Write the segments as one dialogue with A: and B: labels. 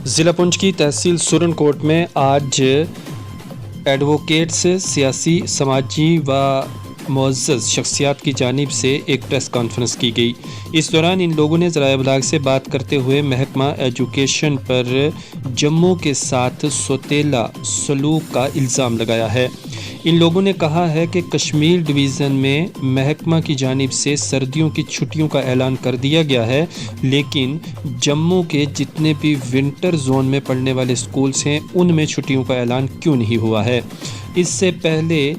A: ज़िला पुंछ की तहसील सुरन कोट में आज एडवोकेट्स, सियासी, समाजी व मुअज़्ज़ज़ शख्सियात की जानिब से एक प्रेस कॉन्फ्रेंस की गई। इस दौरान इन लोगों ने ज़राए इब्लाग से बात करते हुए महकमा एजुकेशन पर जम्मू के साथ सौतेला सलूक का इल्ज़ाम लगाया है। इन लोगों ने कहा है कि कश्मीर डिवीज़न में महकमा की जानिब से सर्दियों की छुट्टियों का ऐलान कर दिया गया है, लेकिन जम्मू के जितने भी विंटर जोन में पढ़ने वाले स्कूल्स हैं उनमें छुट्टियों का ऐलान क्यों नहीं हुआ है। इससे पहले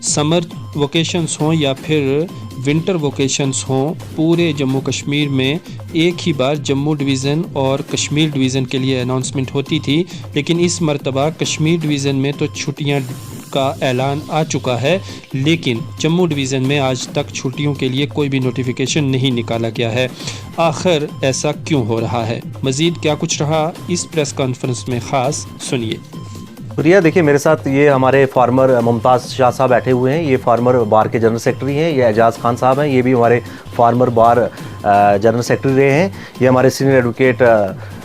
A: समर वोकेशंस हों या फिर विंटर वोकेशंस हों, पूरे जम्मू कश्मीर में एक ही बार जम्मू डिवीज़न और कश्मीर डिवीज़न के लिए अनाउंसमेंट होती थी, लेकिन इस मरतबा कश्मीर डिवीज़न में तो छुट्टियां का ऐलान आ चुका है, लेकिन जम्मू डिवीज़न में आज तक छुट्टियों के लिए कोई भी नोटिफिकेशन नहीं निकाला गया है। आखिर ऐसा क्यों हो रहा है? मज़ीद क्या कुछ रहा इस प्रेस कॉन्फ्रेंस में, ख़ास सुनिए।
B: प्रिया, देखिए मेरे साथ ये हमारे फार्मर मुमताज़ शाह साहब बैठे हुए हैं। ये फार्मर बार के जनरल सेक्रेटरी हैं। ये एजाज़ खान साहब हैं, ये भी हमारे फार्मर बार जनरल सेक्रेटरी रहे हैं। ये हमारे सीनियर एडवोकेट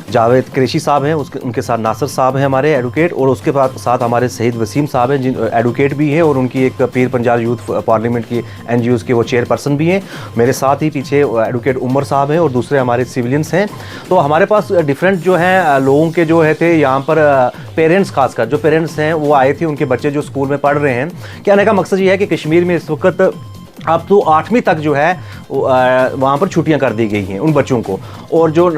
B: जावेद कुरैशी साहब हैं, उनके साथ नासिर साहब हैं हमारे एडवोकेट, और उसके साथ हमारे शहीद वसीम साहब हैं जिन एडवोकेट भी हैं, और उनकी एक पीर पंजाब यूथ पार्लियामेंट की NGOs के वो चेयरपर्सन भी हैं। मेरे साथ ही पीछे एडवोकेट उमर साहब हैं और दूसरे हमारे सिविलियंस हैं। तो हमारे पास डिफरेंट जो हैं लोगों के जो है थे यहाँ पर पेरेंट्स, खासकर जो पेरेंट्स हैं वो आए थे, उनके बच्चे जो स्कूल में पढ़ रहे हैं। कहने का मकसद ये है कि कश्मीर में इस वक्त अब तो 8वीं तक जो है वहाँ पर छुट्टियां कर दी गई हैं उन बच्चों को, और जो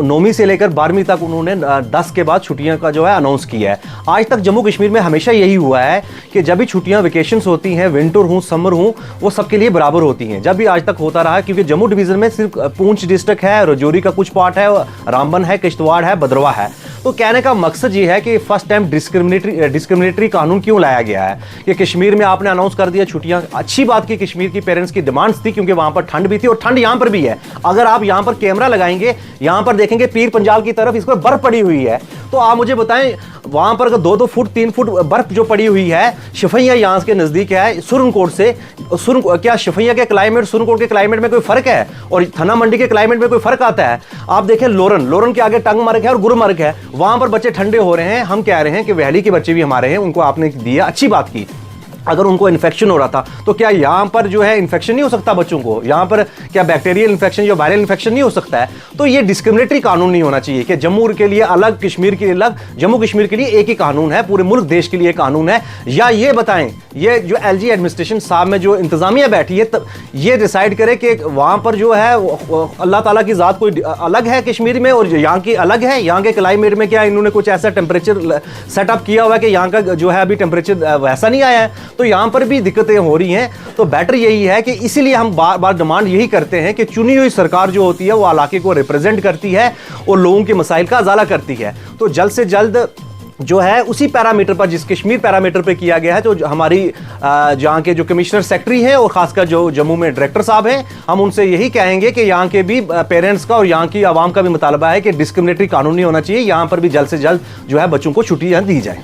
B: 9वीं से लेकर 12वीं तक उन्होंने 10 के बाद छुट्टियां का जो है अनाउंस किया है। आज तक जम्मू कश्मीर में हमेशा यही हुआ है कि जब भी छुट्टियां वेकेशंस होती हैं, विंटर हो समर हो, वो सबके लिए बराबर होती हैं। जब भी आज तक होता रहा, क्योंकि जम्मू डिवीज़न में सिर्फ पूंछ डिस्ट्रिक्ट है, रजौरी का कुछ पार्ट है, रामबन है, किश्तवाड़ है, भद्रवाह है। तो कहने का मकसद ये है कि फर्स्ट टाइम डिस्क्रिमिनेटरी कानून क्यों लाया गया है कि कश्मीर में आपने अनाउंस कर दिया छुट्टियां। अच्छी बात की कश्मीर की पेरेंट्स की डिमांड्स थी, क्योंकि वहां पर ठंड भी थी और ठंड यहां पर भी है। अगर आप यहां पर कैमरा लगाएंगे, यहां पर देखेंगे पीर पंजाल की तरफ इस पर बर्फ पड़ी हुई है, तो आप मुझे बताएं वहां पर 2-2 फुट 3 फुट बर्फ जो पड़ी हुई है। शफैया यहां के नजदीक है सुरनकोट से। क्या शफैया के क्लाइमेट सुरनकोट के क्लाइमेट में कोई फर्क है और थाना मंडी के क्लाइमेट में कोई फर्क आता है? आप देखें लोरन के आगे टंगमर्ग है और गुलमर्ग है, वहां पर बच्चे ठंडे हो रहे हैं। हम कह रहे हैं कि वैली के बच्चे भी हमारे हैं, उनको आपने दिया, अच्छी बात की। अगर उनको इन्फेक्शन हो रहा था तो क्या यहाँ पर जो है इन्फेक्शन नहीं हो सकता बच्चों को? यहाँ पर क्या बैक्टीरियल इन्फेक्शन या वायरल इन्फेक्शन नहीं हो सकता है? तो ये डिस्क्रिमिनेटरी कानून नहीं होना चाहिए कि जम्मू के लिए अलग, कश्मीर के लिए अलग। जम्मू कश्मीर के लिए एक ही कानून है, पूरे मुल्क देश के लिए कानून है। या ये बताएं, ये जो LG एडमिनिस्ट्रेशन साहब में जो इंतजामिया बैठी है, तब ये डिसाइड करे कि वहाँ पर जो है अल्लाह ताला की ज़ात कोई अलग है कश्मीर में और यहाँ की अलग है। यहाँ के क्लाइमेट में क्या इन्होंने कुछ ऐसा टेम्परेचर सेटअप किया हुआ है कि यहाँ का जो है अभी टेम्परेचर वैसा नहीं आया है? तो यहाँ पर भी दिक्कतें हो रही हैं। तो बेटर यही है कि इसीलिए हम बार बार डिमांड यही करते हैं कि चुनी हुई सरकार जो होती है वो इलाके को रिप्रेजेंट करती है और लोगों के मसाइल का अजाला करती है। तो जल्द से जल्द जो है उसी पैरामीटर पर, जिस कश्मीर पैरामीटर पे किया गया है, तो हमारी जहाँ के जो कमिश्नर सेक्रेटरी हैं और खासकर जो जम्मू में डायरेक्टर साहब हैं, हम उनसे यही कहेंगे कि यहाँ के भी पेरेंट्स का और यहाँ की आवाम का भी मुतालबा है कि डिस्क्रिमिनेटरी कानून नहीं होना चाहिए। यहाँ पर भी जल्द से जल्द जो है बच्चों को छुट्टियाँ दी जाए।